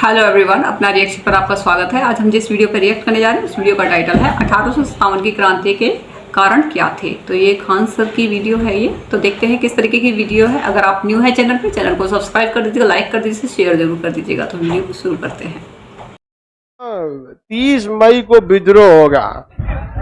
Hello everyone, अपना reaction पर आपका स्वागत है। आज हम जिस वीडियो पर रिएक्ट करने जा रहे हैं उस वीडियो का टाइटल है 1857 की क्रांति के कारण क्या थे। तो ये खान सर की वीडियो है ये, तो देखते हैं किस तरीके की वीडियो है। अगर आप न्यू है चैनल पे, चैनल को सब्सक्राइब कर दीजिएगा, लाइक कर दीजिए, शेयर जरूर कर दीजिएगा। तो वीडियो को शुरू करते हैं। 30 मई को विद्रोह होगा,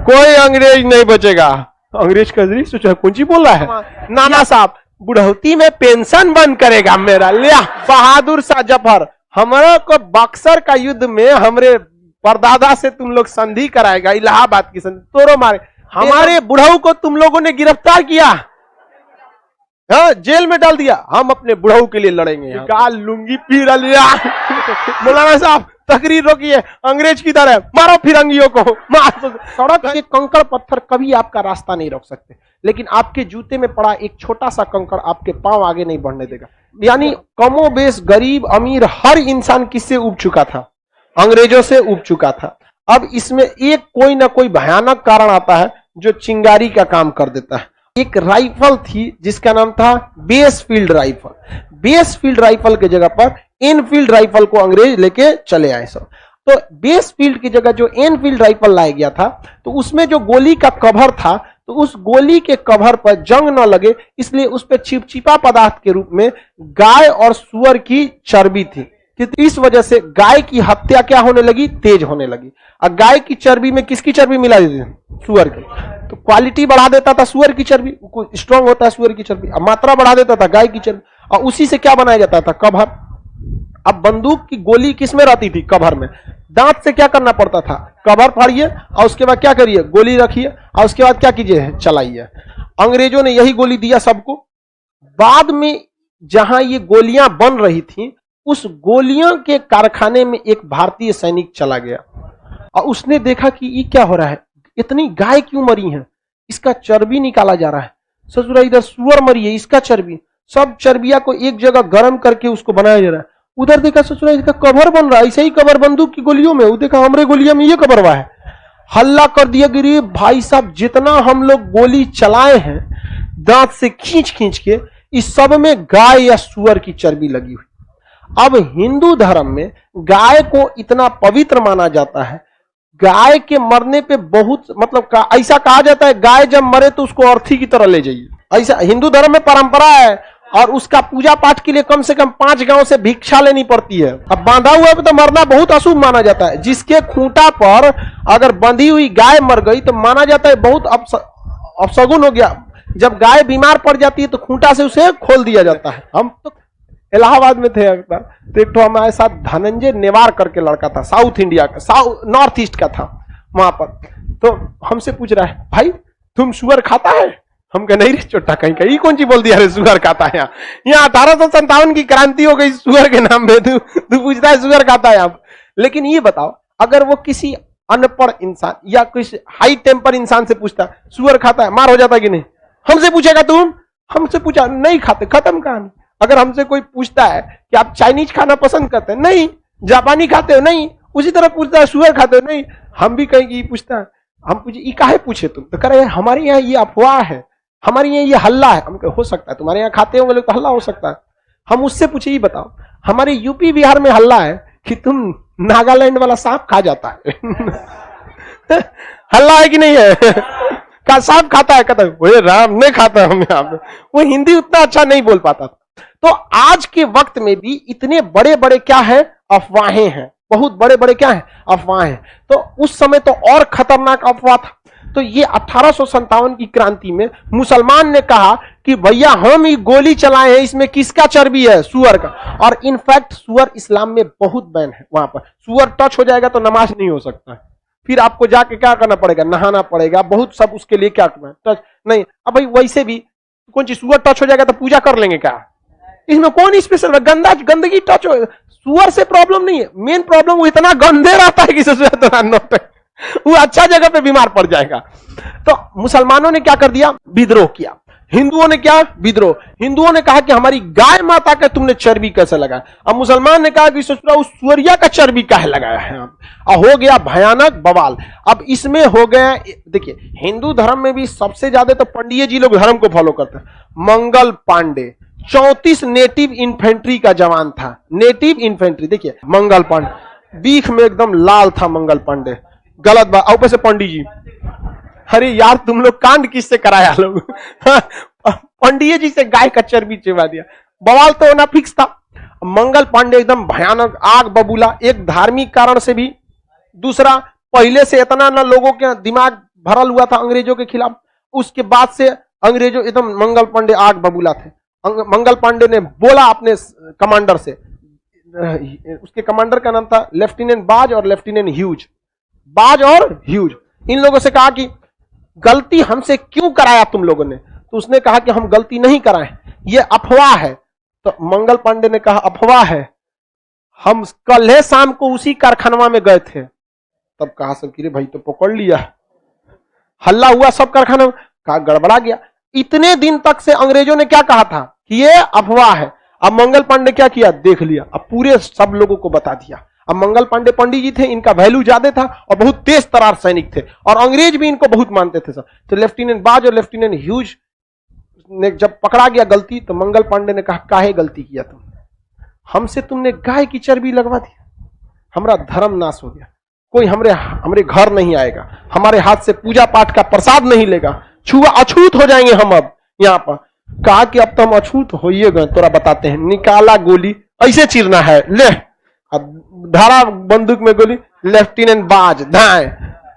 कोई अंग्रेज नहीं बचेगा। अंग्रेज का सोचा कौन सी बोल रहा है। नाना साहब बुढ़ौती में पेंशन बंद करेगा मेरा। लिया बहादुर शाह जफर, हमारा को बक्सर का युद्ध में हमरे परदादा से तुम लोग संधि कराएगा, इलाहाबाद की संधि तोड़ो मारे। हमारे बुढ़ऊ को तुम लोगों ने गिरफ्तार किया, हाँ जेल में डाल दिया। हम अपने बुढ़ऊ के लिए लड़ेंगे। काल लुंगी पीर लिया। मौलाना साहब तकरीर रोकिए, अंग्रेज की तरह मारो फिरंगियों को। सड़क के कंकड़ पत्थर कभी आपका रास्ता नहीं रोक सकते, लेकिन आपके जूते में पड़ा एक छोटा सा कंकड़ आपके पांव आगे नहीं बढ़ने देगा। यानी कमोबेश गरीब अमीर हर इंसान किससे उब चुका था? अंग्रेजों से उब चुका था। अब इसमें एक कोई ना कोई भयानक कारण आता है जो चिंगारी का काम कर देता है। एक राइफल थी जिसका नाम था base field rifle. Base field rifle के जगह पर एनफील्ड राइफल को अंग्रेज लेके चले आए सब। तो बेस फील्ड की जगह जो एनफील्ड राइफल लाया गया था, तो उसमें जो गोली का कवर था, तो उस गोली के कवर पर जंग न लगे इसलिए उस पर चिपचिपा पदार्थ के रूप में गाय और सुअर की चर्बी थी। इस वजह से गाय की हत्या क्या होने लगी? तेज होने लगी। और गाय की चर्बी में किसकी चर्बी मिला देती थी? सुअर की। तो क्वालिटी बढ़ा देता था सुअर की चर्बी, स्ट्रांग होता है सुअर की चर्बी। और मात्रा बढ़ा देता था गाय की चर्बी, और उसी से क्या बनाया जाता था? कवर। अब बंदूक की गोली किसमें रहती थी? कवर में। दांत से क्या करना पड़ता था? कवर फाड़िए और उसके बाद क्या करिए? गोली रखिए और उसके बाद क्या कीजिए? चलाइए। अंग्रेजों ने यही गोली दिया सबको। बाद में जहां ये गोलियां बन रही थी, उस गोलियों के कारखाने में एक भारतीय सैनिक चला गया और उसने देखा कि ये क्या हो रहा है, इतनी गाय क्यों मरी है, इसका चर्बी निकाला जा रहा है। ससुरा इधर सुअर मरी है, इसका चर्बी, सब चर्बिया को एक जगह गर्म करके उसको बनाया जा रहा है। उधर देखा ससुरा इसका कवर बन रहा है, ऐसे ही कवर बंदूक की गोलियों में। वो देखा हमरे गोलियों में ये कवर हुआ है। हल्ला कर दिया गिरी भाई साहब, जितना हम लोग गोली चलाए हैं दांत से खींच खींच के, इस सब में गाय या सुअर की चर्बी लगी हुई। अब हिंदू धर्म में गाय को इतना पवित्र माना जाता है, गाय के मरने पे बहुत मतलब ऐसा कहा जाता है गाय जब मरे तो उसको अर्थी की तरह ले जाइए। ऐसा हिंदू धर्म में परंपरा है, और उसका पूजा पाठ के लिए कम से कम 5 गांव से भिक्षा लेनी पड़ती है। अब बांधा हुआ तो मरना बहुत अशुभ माना जाता है। जिसके खूंटा पर अगर बंधी हुई गाय मर गई तो माना जाता है बहुत अपशगुन हो गया। जब गाय बीमार पड़ जाती है तो खूंटा से उसे खोल दिया जाता है। हम तो इलाहाबाद में थे एक बार, तो एक हमारे साथ धनंजय नेवार करके लड़का था, साउथ इंडिया का, नॉर्थ ईस्ट का था वहां पर। तो हमसे पूछ रहा है भाई तुम सुअर खाता है? हम कहे नहीं रे चोटा, कहीं कौन सी बोल दिया रे सुअर खाता है। यहाँ 1857 की क्रांति हो गई सुअर के नाम पे, तू पूछता है सुअर खाता है यहाँ। लेकिन ये बताओ अगर वो किसी अनपढ़ इंसान या किसी हाई टेम्पर इंसान से पूछता सुअर खाता है, मार हो जाता कि नहीं? हमसे पूछेगा तुम? हमसे पूछा नहीं खाते, खत्म कहानी। अगर हमसे कोई पूछता है कि आप चाइनीज खाना पसंद करते हैं? नहीं। जापानी खाते हो? नहीं। उसी तरह पूछता है सुअर खाते हो? नहीं। हम भी कहीं पूछता है, हम पूछे ये काहे पूछे तुम? तो कह रहे हमारे यहाँ ये अफवाह है, हमारे यहाँ ये हल्ला है। हम हो सकता है तुम्हारे यहाँ खाते होंगे लोग तो हल्ला हो सकता है। हम उससे पूछे ये बताओ हमारे यूपी बिहार में हल्ला है कि तुम नागालैंड वाला सांप खा जाता है। हल्ला है कि नहीं है? का सांप खाता है? कहता है राम नहीं खाता हम यहाँ पे। वो हिंदी उतना अच्छा नहीं बोल पाता था। तो आज के वक्त में भी इतने बड़े बड़े क्या है? अफवाहें हैं। बहुत बड़े बड़े क्या है? अफवाहें। तो उस समय तो और खतरनाक अफवाह था। तो ये 1857 की क्रांति में मुसलमान ने कहा कि भैया हम ये गोली चलाए हैं, इसमें किसका चर्बी है? सुअर का। और इनफैक्ट सुअर इस्लाम में बहुत बैन है। वहां पर सुअर टच हो जाएगा तो नमाज नहीं हो सकता है, फिर आपको जाके क्या करना पड़ेगा? नहाना पड़ेगा, बहुत सब उसके लिए क्या करना, टच नहीं। अब भाई वैसे भी कौन चीज सुअर टच हो जाएगा तो पूजा कर लेंगे क्या? इसमें कौन स्पेशल है? गंदगी टच हो, सुअर से प्रॉब्लम नहीं है। मेन प्रॉब्लम वो इतना गंदे रहता है कि वो अच्छा जगह पे बीमार पड़ जाएगा। तो मुसलमानों ने क्या कर दिया? विद्रोह किया। हिंदुओं ने क्या? विद्रोह। हिंदुओं ने कहा कि हमारी गाय माता का तुमने चर्बी कैसे लगाया? अब मुसलमान ने कहा कि ससुरा उस सुअरिया का चर्बी काहे लगाया है? और हो गया भयानक बवाल। अब इसमें हो गया, देखिए हिंदू धर्म में भी सबसे ज्यादा तो पंडित जी लोग धर्म को फॉलो करते हैं। मंगल पांडे 34 नेटिव इन्फेंट्री का जवान था। नेटिव इन्फेंट्री देखिए, मंगल पांडे बीख में एकदम लाल था मंगल पांडे, गलत बात। ऊपर से पंडित जी, अरे यार तुम लोग कांड किससे कराया लोग पंडित जी से गाय का चर्बी चिबा दिया, बवाल तो होना फिक्स था। मंगल पांडे एकदम भयानक आग बबूला, एक धार्मिक कारण से भी, दूसरा पहले से इतना ना लोगों के दिमाग भरल हुआ था अंग्रेजों के खिलाफ, उसके बाद से अंग्रेजों एकदम मंगल पांडे आग बबूला थे। मंगल पांडे ने बोला अपने कमांडर से, उसके कमांडर का नाम था लेफ्टिनेंट बाज और लेफ्टिनेंट ह्यूज, बाज और ह्यूज, इन लोगों से कहा कि गलती हमसे क्यों कराया तुम लोगों ने? तो उसने कहा कि हम गलती नहीं कराए, ये अफवाह है। तो मंगल पांडे ने कहा अफवाह है, हम कल है शाम को उसी कारखाना में गए थे। तब कहा सब कि रे भाई तो पकड़ लिया, हल्ला हुआ सब कारखाना में, कहा गड़बड़ा गया। इतने दिन तक से अंग्रेजों ने क्या कहा था कि ये अफवाह है, अब मंगल पांडे क्या किया देख लिया, अब पूरे सब लोगों को बता दिया। अब मंगल पांडे पंडित जी थे, इनका वैल्यू ज्यादा था और बहुत तेज तरार सैनिक थे और अंग्रेज भी इनको बहुत मानते थे सब। तो लेफ्टिनेंट बाज और लेफ्टिनेंट ह्यूज ने जब पकड़ा गया गलती, तो मंगल पांडे ने कहा काहे गलती किया तुम, हमसे तुमने गाय की चर्बी लगवा दी, हमारा धर्म नाश हो गया, कोई हमरे घर नहीं आएगा, हमारे हाथ से पूजा पाठ का प्रसाद नहीं लेगा, छुआ अछूत हो जाएंगे हम। अब यहां पर कहा कि अब तो हम अछूत हो ही गए, तोरा बताते हैं। निकाला गोली, ऐसे चीरना है, ले अब धारा बंदूक में गोली, लेफ्टिनेंट बाज धाए,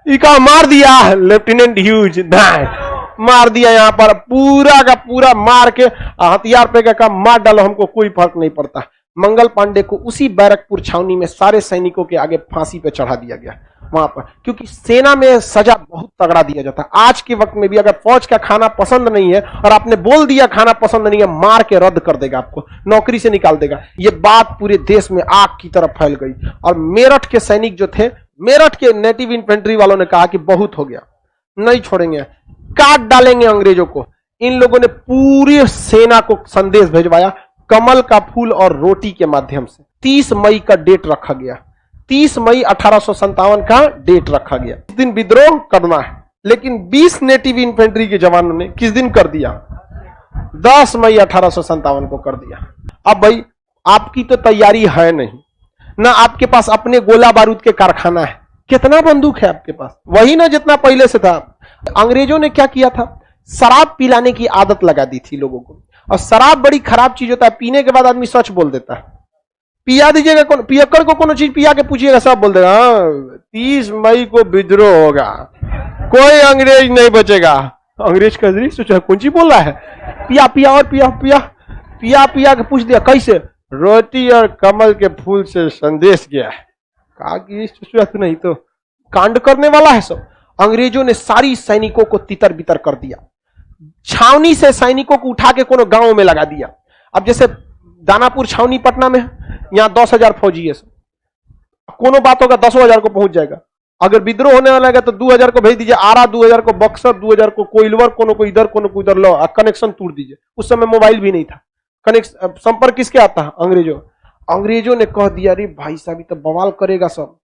इका मार दिया, लेफ्टिनेंट ह्यूज धाए मार दिया, यहां पर पूरा का पूरा मार के हथियार पे का मार डालो, हमको कोई फर्क नहीं पड़ता। मंगल पांडे को उसी बैरकपुर छावनी में सारे सैनिकों के आगे फांसी पे चढ़ा दिया गया वहां पर, क्योंकि सेना में सजा बहुत तगड़ा दिया जाता। आज के वक्त में भी अगर फौज का खाना पसंद नहीं है और आपने बोल दिया खाना पसंद नहीं है, मार के रद्द कर देगा, आपको नौकरी से निकाल देगा। ये बात पूरे देश में आग की तरफ फैल गई और मेरठ के सैनिक जो थे, मेरठ के नेटिव इन्फेंट्री वालों ने कहा कि बहुत हो गया, नहीं छोड़ेंगे, काट डालेंगे अंग्रेजों को। इन लोगों ने पूरी सेना को संदेश भेजवाया कमल का फूल और रोटी के माध्यम से। 30 मई का डेट रखा गया, 30 मई 1857 का डेट रखा गया। इस दिन विद्रोह करना है, लेकिन 20 नेटिव इन्फेंट्री के जवानों ने किस दिन कर दिया, 10 मई 1857 को कर दिया। अब भाई आपकी तो तैयारी है नहीं ना, आपके पास अपने गोला बारूद के कारखाना है, कितना बंदूक है आपके पास, वही ना जितना पहले से था। अंग्रेजों ने क्या किया था, शराब पिलाने की आदत लगा दी थी लोगों को, और शराब बड़ी खराब चीज होता है, पीने के बाद आदमी सच बोल देता है। पिया दीजिएगा, पियक्कड़ को कोनो चीज पिया के पूछिएगा, सब बोल देगा 30 मई को विद्रोह होगा, कोई अंग्रेज नहीं बचेगा। अंग्रेज का सोचा कौन ची बोल रहा है, पिया पिया और पिया पिया पिया पिया के पूछ दिया कैसे, रोटी और कमल के फूल से संदेश गया है। कहा कि नहीं तो कांड करने वाला है सब। अंग्रेजों ने सारी सैनिकों को तितर बितर कर दिया, छावनी से सैनिकों को उठा के कोनो गांव में लगा दिया। अब जैसे दानापुर छावनी पटना में, यहां 10,000 फौजी है, कोनो बात होगा 10,000 को पहुंच जाएगा। अगर विद्रोह होने वाला है तो 2,000 को भेज दीजिए आरा, 2,000 को बक्सर, 2,000 को कोइलवर, कोनो को इधर कोनो को इधर, लो कनेक्शन तोड़ दीजिए। उस समय मोबाइल भी नहीं था, कनेक्शन संपर्क किसके आता है, अंग्रेजों ने कह दिया अरे भाई साहब तो बवाल करेगा सब।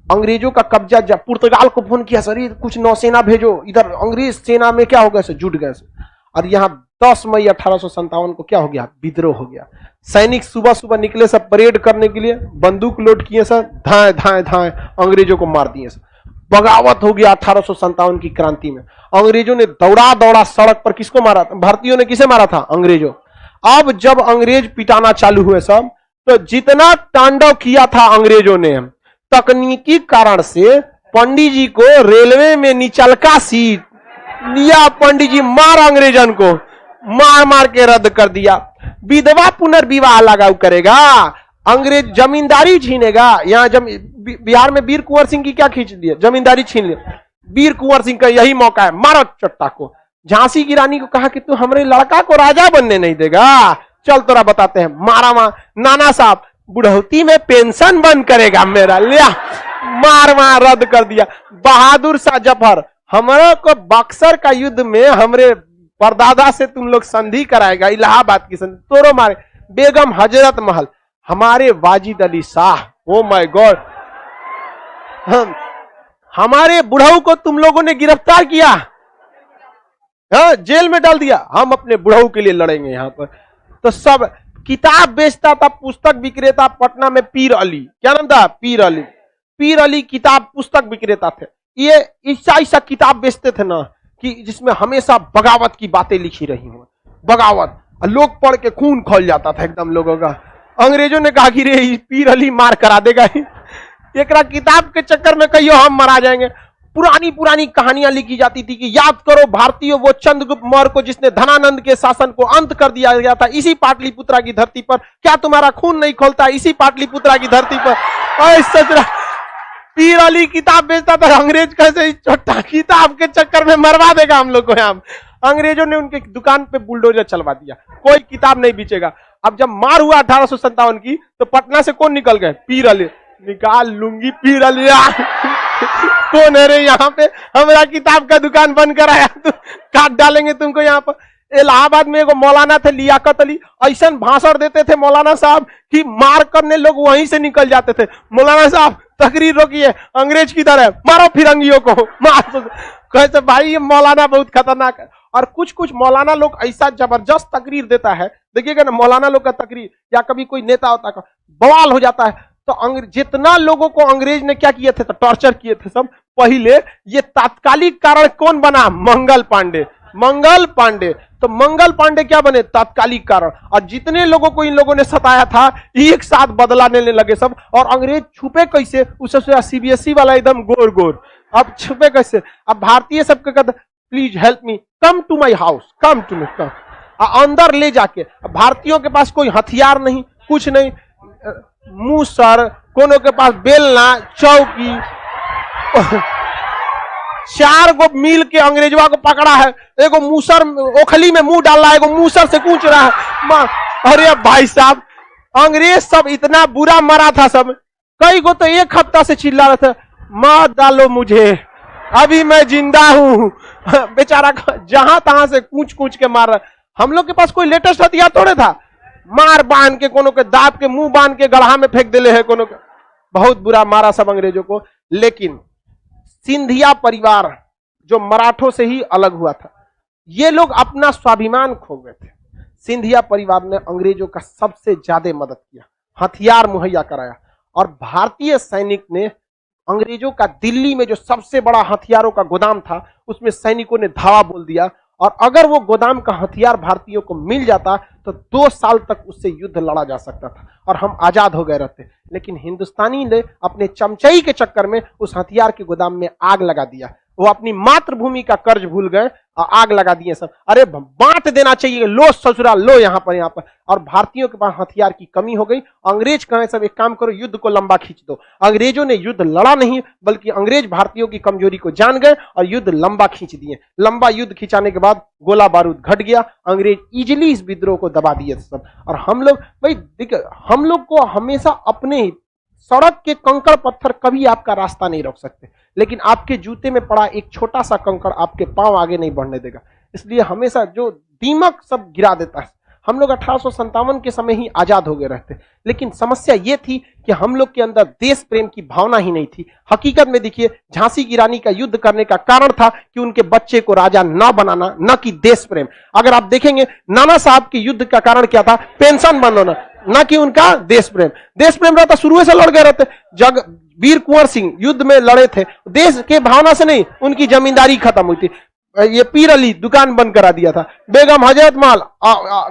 अंग्रेजों का कब्जा, जब पुर्तगाल को फोन किया सर कुछ नौसेना भेजो इधर, अंग्रेज सेना में क्या हो गया, जुट गए। और यहाँ 10 मई 1857 को क्या हो गया, विद्रोह हो गया। सैनिक सुबह सुबह निकले सब परेड करने के लिए, बंदूक लोड किए सर, धाए धाए धाए अंग्रेजों को मार दिए सर। बगावत हो गया 1857 की क्रांति में। अंग्रेजों ने दौड़ा दौड़ा सड़क पर किसको मारा था, भारतीयों ने किसे मारा था, अंग्रेजों। अब जब अंग्रेज पिटाना चालू हुए सब, तो जितना तांडव किया था अंग्रेजों ने, तकनीकी कारण से पंडित जी को रेलवे में निचलका सीट लिया, पंडित जी मार अंग्रेजन को मार मार के रद्द कर दिया। विधवा पुनर्विवाह लागू करेगा, अंग्रेज जमींदारी छीनेगा। यहाँ बिहार में वीर कुंवर सिंह की क्या खींच दिया, जमींदारी छीन लिया। वीर कुंवर सिंह का यही मौका है, मारो चट्टा को। झांसी की रानी को कहा कि तू हमारे लड़का को राजा बनने नहीं देगा, चल तोरा बताते हैं। मारा मार, नाना साहब बुढ़ौती में पेंशन बंद करेगा मेरा, लिया मार मार रद्द कर दिया। बहादुर शाह जफर, हमारे को बक्सर का युद्ध में हमरे परदादा से तुम लोग संधि कराएगा, इलाहाबाद की संधि, तोरो मारे। बेगम हजरत महल, हमारे Wajid Ali Shah, oh my God, हमारे बुढ़ऊ को तुम लोगों ने गिरफ्तार किया, हाँ जेल में डाल दिया। हम अपने बुढ़ऊ के लिए लड़ेंगे यहाँ पर। तो सब किताब बेचता था, पुस्तक विक्रेता पटना में पीर अली, क्या नाम था? पीर अली। पीर अली किताब पुस्तक विक्रेता थे। ये ऐसा किताब बेचते थे ना कि जिसमें हमेशा बगावत की बातें लिखी रही हो, बगावत, लोग पढ़ के खून खौल जाता था एकदम लोगों का। अंग्रेजों ने कहा कि रे पीर अली मार करा देगा, एक किताब के चक्कर में कहियो हम मरा जाएंगे। पुरानी पुरानी कहानियां लिखी जाती थी कि याद करो भारतीयों वो चंद्रगुप्त मौर्य को जिसने धनानंद के शासन को अंत कर दिया गया था इसी पाटलिपुत्रा की धरती पर, क्या तुम्हारा खून नहीं खोलता इसी पाटलिपुत्रा की धरती पर। पीर अली किताब बेचता था, अंग्रेज कैसे छोटा किताब के चक्कर में मरवा देगा हम लोग को। यहाँ अंग्रेजों ने उनके दुकान पे बुलडोजर चलवा दिया, कोई किताब नहीं बेचेगा। अब जब मार हुआ 1857 की तो पटना से कौन निकल गए? पीर अली। निकाल लूंगी पीर अली, कौन है रे यहाँ पे? हमारा किताब का दुकान बंद कराया, तो काट डालेंगे तुमको यहाँ पर। इलाहाबाद में एगो मौलाना थे लियाकत अली, ऐसा भाषण देते थे मौलाना साहब कि मार करने लोग वहीं से निकल जाते थे। मौलाना साहब तकरीर रोकिए, अंग्रेज किधर है, मारो फिरंगियों को, मार। कहते भाई ये मौलाना बहुत खतरनाक है। और कुछ कुछ मौलाना लोग ऐसा जबरदस्त तकरीर देता है, देखिएगा ना मौलाना लोग का तकरीर, या कभी कोई नेता होता है बवाल हो जाता है। तो जितना लोगों को अंग्रेज ने क्या किए थे, तो टॉर्चर किए थे सब। पहले ये तात्कालिक कारण कौन बना? मंगल पांडे। मंगल पांडे, तो मंगल पांडे क्या बने? तात्कालिक कारण। और जितने लोगों को इन लोगों ने सताया था एक साथ बदला लेने लगे सब। और अंग्रेज छुपे कैसे? उससे सीबीएसई वाला एकदम गोर गोर, अब छुपे कैसे? अब भारतीय सबके कहते please help me, come to my house, come to me, come. अंदर ले जाके, भारतीयों के पास कोई हथियार नहीं, कुछ नहीं, मूसर, कोनो के पास बेलना, चौकी, 4 गो मिल के अंग्रेजवा को पकड़ा है। एगो मूसर ओखली में मुंह डाल रहा है, एगो मूसर से कूच रहा है। अरे भाई साहब, अंग्रेज सब इतना बुरा मरा था सब, कई गो तो एक हफ्ता से चिल्ला रहे थे मत डालो मुझे, अभी मैं जिंदा हूं। बेचारा जहां तहां से कूच कूच के मार रहा। हम लोग के पास कोई लेटेस्ट हथियार थोड़े था, मार बांध के, कोनो के दाब के मुंह बांध के गढ़ा में फेंक दिले है, कोनो के बहुत बुरा मारा सब अंग्रेजों को। लेकिन सिंधिया परिवार जो मराठों से ही अलग हुआ था, ये लोग अपना स्वाभिमान खो गए थे। सिंधिया परिवार ने अंग्रेजों का सबसे ज्यादा मदद किया, हथियार मुहैया कराया। और भारतीय सैनिक ने अंग्रेजों का दिल्ली में जो सबसे बड़ा हथियारों का गोदाम था उसमें सैनिकों ने धावा बोल दिया। और अगर वो गोदाम का हथियार भारतीयों को मिल जाता तो 2 साल तक उससे युद्ध लड़ा जा सकता था और हम आजाद हो गए रहते। लेकिन हिंदुस्तानी ने अपने चमचई के चक्कर में उस हथियार के गोदाम में आग लगा दिया। वो अपनी मातृभूमि का कर्ज भूल गए और आग लगा दिए सब। अरे बांट देना चाहिए, लो ससुरा लो यहाँ पर। और भारतीयों के पास हथियार की कमी हो गई। अंग्रेज कहे सब एक काम करो, युद्ध को लंबा खींच दो। अंग्रेजों ने युद्ध लड़ा नहीं, बल्कि अंग्रेज भारतीयों की कमजोरी को जान गए और युद्ध लंबा खींच दिए। लंबा युद्ध खिंचाने के बाद गोला बारूद घट गया, अंग्रेज इजिली इस विद्रोह को दबा दिए सब। और हम लोग भाई देखिए, हम लोग को हमेशा अपने सड़क के कंकड़ पत्थर कभी आपका रास्ता नहीं रोक सकते, लेकिन आपके जूते में पड़ा एक छोटा सा कंकड़ आपके पांव आगे नहीं बढ़ने देगा। इसलिए हमेशा जो दीमक सब गिरा देता है। हम लोग 1857 के समय ही आजाद हो गए रहते, लेकिन समस्या ये थी कि हम लोग के अंदर देश प्रेम की भावना ही नहीं थी। हकीकत में देखिए, झांसी की रानी का युद्ध करने का कारण था कि उनके बच्चे को राजा न बनाना, न कि देश प्रेम। अगर आप देखेंगे नाना साहब के युद्ध का कारण क्या था? पेंशन बंद होना, न कि उनका देश प्रेम। देश प्रेम रहता शुरू से लड़ गए रहते। वीर कुंवर सिंह युद्ध में लड़े थे, देश के भावना से नहीं, उनकी जमींदारी खत्म हुई थी। ये पीर अली दुकान बंद करा दिया था, बेगम हजरत महल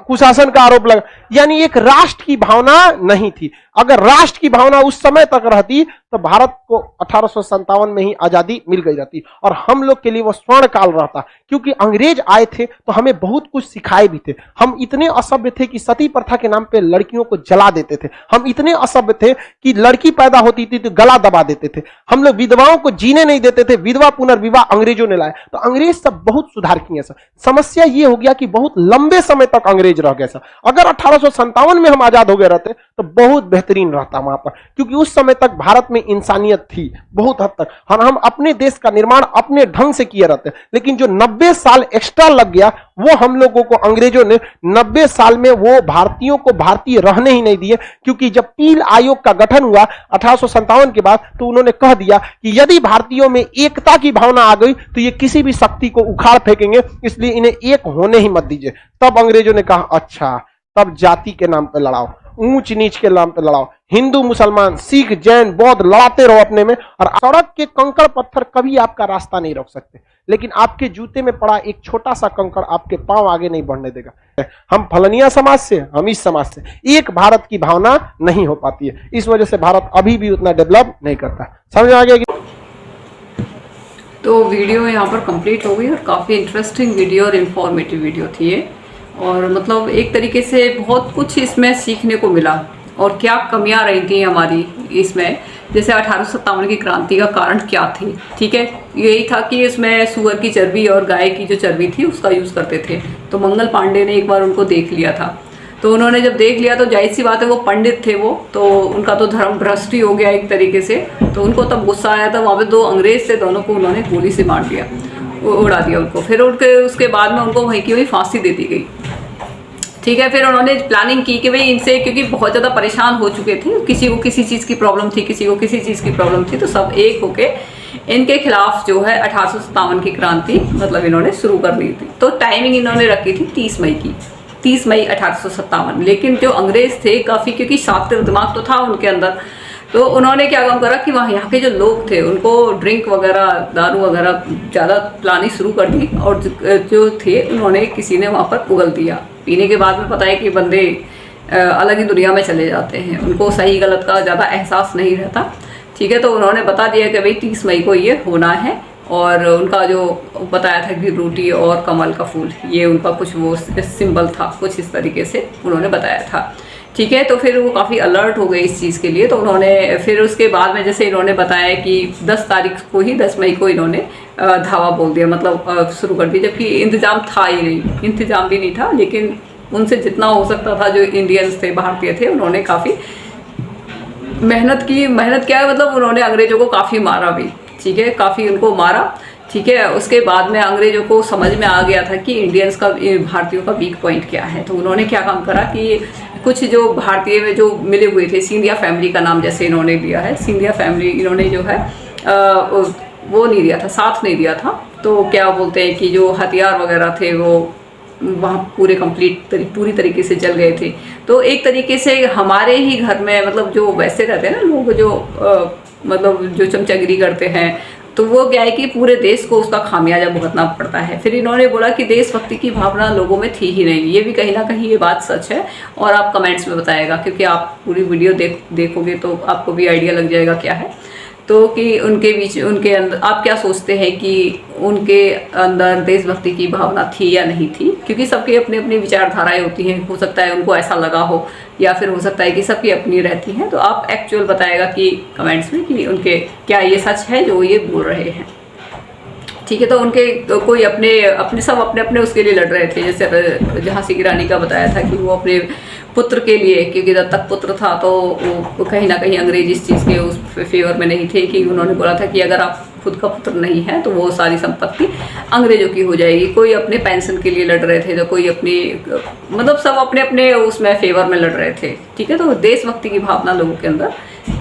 कुशासन का आरोप लगा। यानी एक राष्ट्र की भावना नहीं थी। अगर राष्ट्र की भावना उस समय तक रहती तो भारत को 1857 में ही आजादी मिल गई रहती और हम लोग के लिए वो स्वर्ण काल रहता। क्योंकि अंग्रेज आए थे तो हमें बहुत कुछ सिखाए भी थे। हम इतने असभ्य थे कि सती प्रथा के नाम पे लड़कियों को जला देते थे। हम इतने असभ्य थे कि लड़की पैदा होती थी तो गला दबा देते थे। हम लोग विधवाओं को जीने नहीं देते थे। विधवा पुनर्विवाह अंग्रेजों ने लाया। तो अंग्रेज सब बहुत सुधार किए सर। समस्या ये हो गया कि बहुत लंबे समय तक अंग्रेज रह गए सर। अगर 1857 में हम आजाद हो गए रहते तो बहुत बेहतरीन रहता वहां पर, क्योंकि उस समय तक भारत में इंसानियत थी बहुत हद तक। हम अपने देश का निर्माण अपने ढंग से किए रहते। लेकिन जो 90 साल एक्स्ट्रा लग गया वो हम लोगों को अंग्रेजों ने 90 साल में वो भारतीयों को भारतीय रहने ही नहीं दिए। क्योंकि जब पील आयोग का गठन हुआ 1857 के बाद तो उन्होंने कह दिया कि यदि भारतीयों में एकता की भावना आ गई तो ये किसी भी शक्ति को उखाड़ फेंकेंगे, इसलिए इन्हें एक होने ही मत दीजिए। तब अंग्रेजों ने कहा अच्छा तब जाति के नाम पे लड़ाओ, ऊंच नीच के नाम पे लड़ाओ, हिंदू मुसलमान सिख जैन बौद्ध लड़ाते रहो अपने में, और सड़क के कंकड़ पत्थर कभी आपका रास्ता नहीं रोक सकते, लेकिन आपके जूते में पड़ा एक छोटा सा कंकड़ आपके पांव आगे नहीं बढ़ने देगा। हम फलनिया समाज से, हम इस समाज से, एक भारत की भावना नहीं हो पाती है। इस वजह से भारत अभी भी उतना डेवलप नहीं करता। समझ आ गया कि तो वीडियो यहाँ पर कंप्लीट हो गई और काफ़ी इंटरेस्टिंग वीडियो और इन्फॉर्मेटिव वीडियो थी ये, और मतलब एक तरीके से बहुत कुछ इसमें सीखने को मिला और क्या कमियां रही थी हमारी इसमें। जैसे 1857 की क्रांति का कारण क्या थी, ठीक है, यही था कि इसमें सुअर की चर्बी और गाय की जो चर्बी थी उसका यूज़ करते थे। तो मंगल पांडे ने एक बार उनको देख लिया था, तो उन्होंने जब देख लिया तो जाहिर सी बात है वो पंडित थे वो, तो उनका तो धर्म भ्रष्ट ही हो गया एक तरीके से। तो उनको तब गुस्सा आया था, वहाँ पे 2 अंग्रेज थे, दोनों को उन्होंने गोली से मार दिया, उड़ा दिया उनको। फिर उसके बाद में उनको वहीं की वहीं फांसी दे दी गई, ठीक है। फिर उन्होंने प्लानिंग की कि भाई इनसे, क्योंकि बहुत ज़्यादा परेशान हो चुके थे, किसी को किसी चीज़ की प्रॉब्लम थी, किसी को किसी चीज़ की प्रॉब्लम थी, तो सब एक होके इनके खिलाफ जो है 1857 की क्रांति मतलब इन्होंने शुरू कर ली थी। तो टाइमिंग इन्होंने रखी थी 30 मई की, 30 मई 1857। लेकिन जो अंग्रेज थे काफ़ी, क्योंकि शातिर दिमाग तो था उनके अंदर, तो उन्होंने क्या काम करा कि वहाँ यहाँ के जो लोग थे उनको ड्रिंक वगैरह, दारू वगैरह ज़्यादा पिलानी शुरू कर दी, और जो थे उन्होंने किसी ने वहाँ पर उगल दिया। पीने के बाद में पता है कि बंदे अलग ही दुनिया में चले जाते हैं, उनको सही गलत का ज़्यादा एहसास नहीं रहता, ठीक है। तो उन्होंने बता दिया कि भाई 30 मई को ये होना है, और उनका जो बताया था कि रोटी और कमल का फूल, ये उनका कुछ वो सिंबल था, कुछ इस तरीके से उन्होंने बताया था, ठीक है। तो फिर वो काफ़ी अलर्ट हो गए इस चीज़ के लिए। तो उन्होंने फिर उसके बाद में जैसे इन्होंने बताया कि 10 तारीख को ही, 10 मई को इन्होंने धावा बोल दिया, मतलब शुरू कर दी, जबकि इंतज़ाम था ही नहीं, इंतज़ाम भी नहीं था, लेकिन उनसे जितना हो सकता था, जो इंडियंस थे, भारतीय थे, उन्होंने काफ़ी मेहनत की। मेहनत क्या है, मतलब उन्होंने अंग्रेज़ों को काफ़ी मारा भी, ठीक है, काफ़ी उनको मारा, ठीक है। उसके बाद में अंग्रेज़ों को समझ में आ गया था कि इंडियंस का, भारतीयों का वीक पॉइंट क्या है। तो उन्होंने क्या काम करा कि कुछ जो भारतीय में जो मिले हुए थे, सिंधिया फैमिली का नाम जैसे इन्होंने दिया है, सिंधिया फैमिली इन्होंने जो है वो नहीं दिया था, साथ नहीं दिया था। तो क्या बोलते हैं कि जो हथियार वगैरह थे वो वहाँ पूरे पूरी तरीके से जल गए थे। तो एक तरीके से हमारे ही घर में, मतलब जो वैसे रहते हैं ना लोग, जो मतलब जो चमचागिरी करते हैं, तो वो क्या है कि पूरे देश को उसका खामियाजा भुगतना पड़ता है। फिर इन्होंने बोला कि देशभक्ति की भावना लोगों में थी ही नहीं। ये भी कहीं ना कहीं ये बात सच है, और आप कमेंट्स में बताएगा, क्योंकि आप पूरी वीडियो देखोगे तो आपको भी आइडिया लग जाएगा क्या है। तो कि उनके बीच, उनके अंदर आप क्या सोचते हैं कि उनके अंदर देशभक्ति की भावना थी या नहीं थी, क्योंकि सबकी अपनी अपनी विचारधाराएं होती हैं। हो सकता है उनको ऐसा लगा हो, या फिर हो सकता है कि सबकी अपनी रहती हैं। तो आप एक्चुअल बताएगा कि कमेंट्स में कि उनके क्या ये सच है जो ये बोल रहे हैं, ठीक है। तो उनके कोई अपने सब अपने उसके लिए लड़ रहे थे। जैसे झांसी की रानी का बताया था कि वो अपने पुत्र के लिए, क्योंकि जब तक पुत्र था तो वो कहीं ना कहीं अंग्रेज इस चीज़ के उस फेवर में नहीं थे, कि उन्होंने बोला था कि अगर आप खुद का पुत्र नहीं है तो वो सारी संपत्ति अंग्रेजों की हो जाएगी। कोई अपने पेंशन के लिए लड़ रहे थे, तो कोई अपनी, मतलब सब अपने अपने उसमें फेवर में लड़ रहे थे, ठीक है। तो देशभक्ति की भावना लोगों के अंदर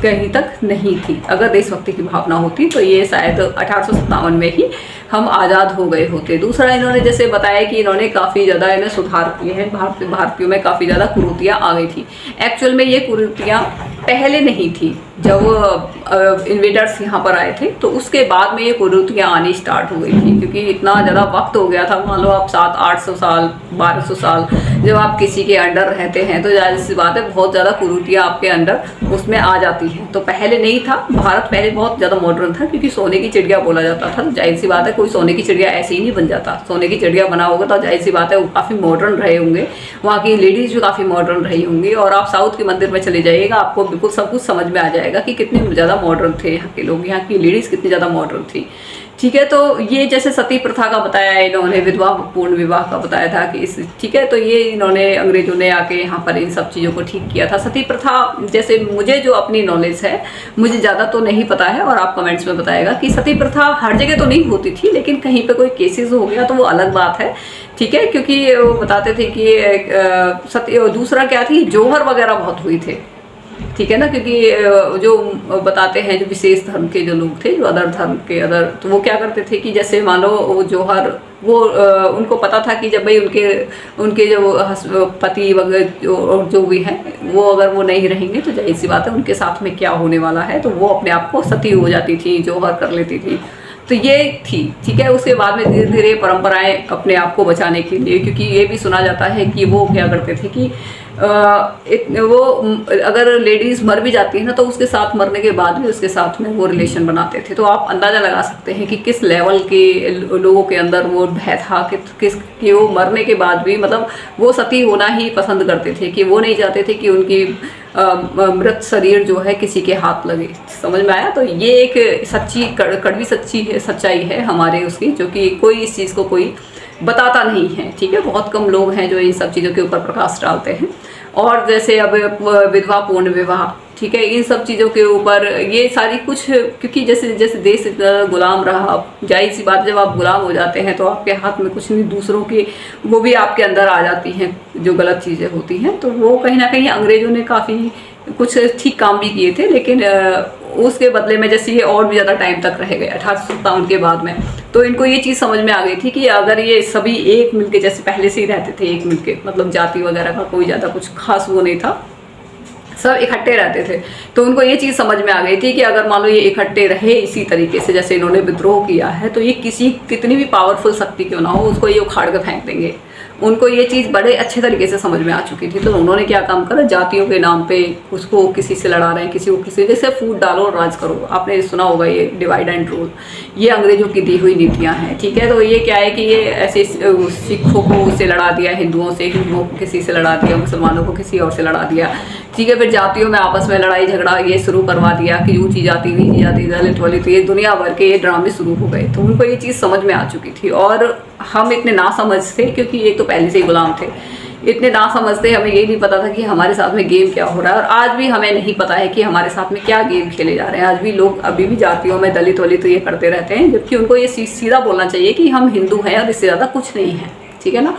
कहीं तक नहीं थी। अगर देशभक्ति की भावना होती तो ये शायद 1857 में ही हम आज़ाद हो गए होते। दूसरा, इन्होंने जैसे बताया कि इन्होंने काफ़ी ज़्यादा इन्हें सुधार किए हैं, भारतीयों में काफ़ी ज़्यादा कुरीतियाँ आ गई थी। एक्चुअल में ये कुरीतियाँ पहले नहीं थी, जब इन्वेडर्स यहाँ पर आए थे तो उसके बाद में ये कुरीतियाँ आनी स्टार्ट हो गई थी, क्योंकि इतना ज़्यादा वक्त हो गया था। मान लो आप 700-800 साल 1200 साल जब आप किसी के अंडर रहते हैं, तो जाहिर सी बात है बहुत ज़्यादा कुरीतियाँ आपके अंडर उसमें आ जाती हैं। तो पहले नहीं था, भारत पहले बहुत ज़्यादा मॉडर्न था, क्योंकि सोने की चिड़िया बोला जाता था। तो जाहिर सी बात है कोई सोने की चिड़िया ऐसे ही नहीं बन जाता। सोने की चिड़िया बना होगा तो जाहिर सी बात है वो काफ़ी मॉडर्न रहे होंगे, वहाँ की लेडीज़ भी काफ़ी मॉडर्न रही होंगी। और आप साउथ के मंदिर में चले जाइएगा, आपको बिल्कुल सब कुछ समझ में आ जाएगा कि कितने ज़्यादा मॉडर्न थे यहाँ के लोग, यहाँ की लेडीज़ कितनी ज़्यादा मॉडर्न थी, ठीक है। तो ये जैसे सती प्रथा का बताया इन्होंने, विधवा पूर्ण विवाह का बताया था कि इस, ठीक है। तो ये इन्होंने, अंग्रेजों ने आके यहाँ पर इन सब चीज़ों को ठीक किया था। सती प्रथा, जैसे मुझे जो अपनी नॉलेज है, मुझे ज़्यादा तो नहीं पता है, और आप कमेंट्स में बताएगा कि सती प्रथा हर जगह तो नहीं होती थी, लेकिन कहीं पर कोई केसेस हो गया तो वो अलग बात है, ठीक है। क्योंकि वो बताते थे कि दूसरा क्या थी, जौहर वगैरह बहुत हुई थे, ठीक है ना, क्योंकि जो बताते हैं जो विशेष धर्म के जो लोग थे, जो अदर धर्म के तो वो क्या करते थे कि जैसे मान लो वो जौहर वो उनको पता था कि जब भाई उनके जो पति वगैरह और जो भी हैं वो अगर वो नहीं रहेंगे तो जाहिर सी बात है उनके साथ में क्या होने वाला है, तो वो अपने आप को सती हो जाती थी, जौहर कर लेती थी। तो ये थी, ठीक है। उसके बाद में धीरे धीरे परंपराएं अपने आप को बचाने के लिए, क्योंकि ये भी सुना जाता है कि वो क्या करते थे कि वो अगर लेडीज मर भी जाती है ना तो उसके साथ मरने के बाद भी उसके साथ में वो रिलेशन बनाते थे। तो आप अंदाजा लगा सकते हैं कि किस लेवल के लोगों के अंदर वो भय था कि वो मरने के बाद भी मतलब वो सती होना ही पसंद करते थे, कि वो नहीं चाहते थे कि उनकी मृत शरीर जो है किसी के हाथ लगे। समझ में आया? तो ये एक सच्ची कड़वी सच्चाई है हमारे उसकी, जो कि कोई इस चीज़ को कोई बताता नहीं है, ठीक है। बहुत कम लोग हैं जो इन सब चीज़ों के ऊपर प्रकाश डालते हैं। और जैसे अब विधवा पूर्ण विवाह, ठीक है, इन सब चीज़ों के ऊपर ये सारी कुछ, क्योंकि जैसे जैसे देश गुलाम रहा, जाहिर सी बात जब आप गुलाम हो जाते हैं तो आपके हाथ में कुछ नहीं, दूसरों की वो भी आपके अंदर आ जाती हैं जो गलत चीज़ें होती हैं। तो वो कहीं ना कहीं अंग्रेज़ों ने काफ़ी कुछ ठीक काम भी किए थे, लेकिन उसके बदले में जैसे ये और भी ज़्यादा टाइम तक रह गए 1857 के बाद में, तो इनको ये चीज़ समझ में आ गई थी कि अगर ये सभी एक मिलके, जैसे पहले से ही रहते थे एक मिलके, मतलब जाति वगैरह का कोई ज़्यादा कुछ खास वो नहीं था, सब इकट्ठे रहते थे, तो उनको ये चीज़ समझ में आ गई थी कि अगर मान लो ये इकट्ठे रहे इसी तरीके से जैसे इन्होंने विद्रोह किया है, तो ये कितनी भी पावरफुल शक्ति क्यों ना हो उसको ये उखाड़ कर फेंक देंगे। उनको ये चीज़ बड़े अच्छे तरीके से समझ में आ चुकी थी। तो उन्होंने क्या काम करा, जातियों के नाम पे उसको किसी से लड़ा रहे हैं, किसी को किसी, जैसे फूट डालो और राज करो, आपने सुना होगा ये डिवाइड एंड रूल, ये अंग्रेजों की दी हुई नीतियां हैं, ठीक है। तो ये क्या है कि ये ऐसे सिखों को से लड़ा दिया, हिंदुओं को किसी से लड़ा दिया, मुसलमानों को किसी और से लड़ा दिया, ठीक है। फिर जातियों में आपस में लड़ाई झगड़ा ये शुरू करवा दिया कि ऊँची जाति नीची जाति दलित वाली, तो ये दुनिया भर के ये ड्रामे शुरू हो गए। तो उनको ये चीज़ समझ में आ चुकी थी, और हम इतने ना समझ थे, क्योंकि ये तो पहले से ही गुलाम थे, इतने ना समझते, हमें ये नहीं पता था कि हमारे साथ में गेम क्या हो रहा है। और आज भी हमें नहीं पता है कि हमारे साथ में क्या गेम खेले जा रहे हैं। आज भी लोग अभी भी जातियों में दलित वलित तो ये करते रहते हैं, जबकि उनको ये सीधा बोलना चाहिए कि हम हिंदू हैं और इससे ज़्यादा कुछ नहीं है, ठीक है ना।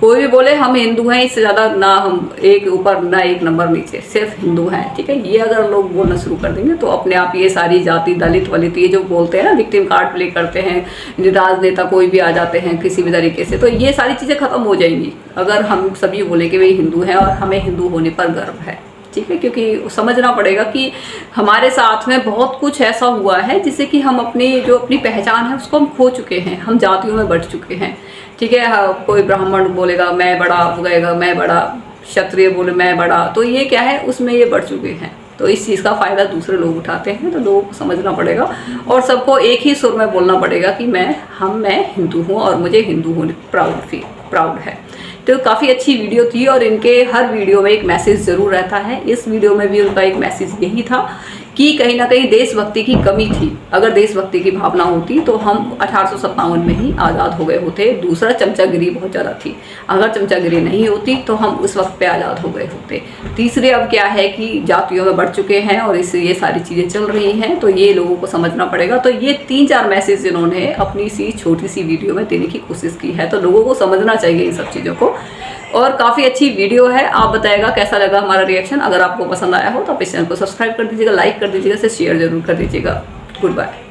कोई भी बोले हम हिंदू हैं, इससे ज़्यादा ना हम एक ऊपर ना एक नंबर नीचे, सिर्फ हिंदू हैं, ठीक है। ये अगर लोग बोलना शुरू कर देंगे तो अपने आप ये सारी जाति दलित वलित ये जो बोलते हैं ना, विक्टिम कार्ड प्ले करते हैं, राजनेता कोई भी आ जाते हैं किसी भी तरीके से, तो ये सारी चीज़ें खत्म हो जाएंगी अगर हम सभी बोले कि वे हिंदू हैं और हमें हिंदू होने पर गर्व है, ठीक है। क्योंकि समझना पड़ेगा कि हमारे साथ में बहुत कुछ ऐसा हुआ है जिससे कि हम अपनी पहचान है उसको हम खो चुके हैं, हम जातियों में बढ़ चुके हैं, ठीक है। हाँ, कोई ब्राह्मण बोलेगा मैं बड़ा हो गएगा, मैं बड़ा, क्षत्रिय बोले मैं बड़ा, तो ये क्या है उसमें ये बढ़ चुके हैं। तो इस चीज़ का फ़ायदा दूसरे लोग उठाते हैं, तो लोगों को समझना पड़ेगा और सबको एक ही सुर में बोलना पड़ेगा कि मैं हिंदू हूँ और मुझे हिंदू होने प्राउड है। तो काफ़ी अच्छी वीडियो थी और इनके हर वीडियो में एक मैसेज ज़रूर रहता है। इस वीडियो में भी उनका एक मैसेज यही था कि कहीं ना कहीं देशभक्ति की कमी थी। अगर देशभक्ति की भावना होती तो हम 1857 में ही आज़ाद हो गए होते। दूसरा, चमचागिरी बहुत ज़्यादा थी, अगर चमचागिरी नहीं होती तो हम उस वक्त पे आज़ाद हो गए होते। तीसरे, अब क्या है कि जातियों में बढ़ चुके हैं और इससे ये सारी चीज़ें चल रही हैं, तो ये लोगों को समझना पड़ेगा। तो ये 3-4 मैसेज इन्होंने अपनी सी छोटी सी वीडियो में देने की कोशिश की है, तो लोगों को समझना चाहिए इन सब चीज़ों को। और काफ़ी अच्छी वीडियो है, आप बताएगा कैसा लगा हमारा रिएक्शन। अगर आपको पसंद आया हो तो आप इस चैनल को सब्सक्राइब कर दीजिएगा, लाइक कर दीजिएगा, शेयर जरूर कर दीजिएगा। Good bye.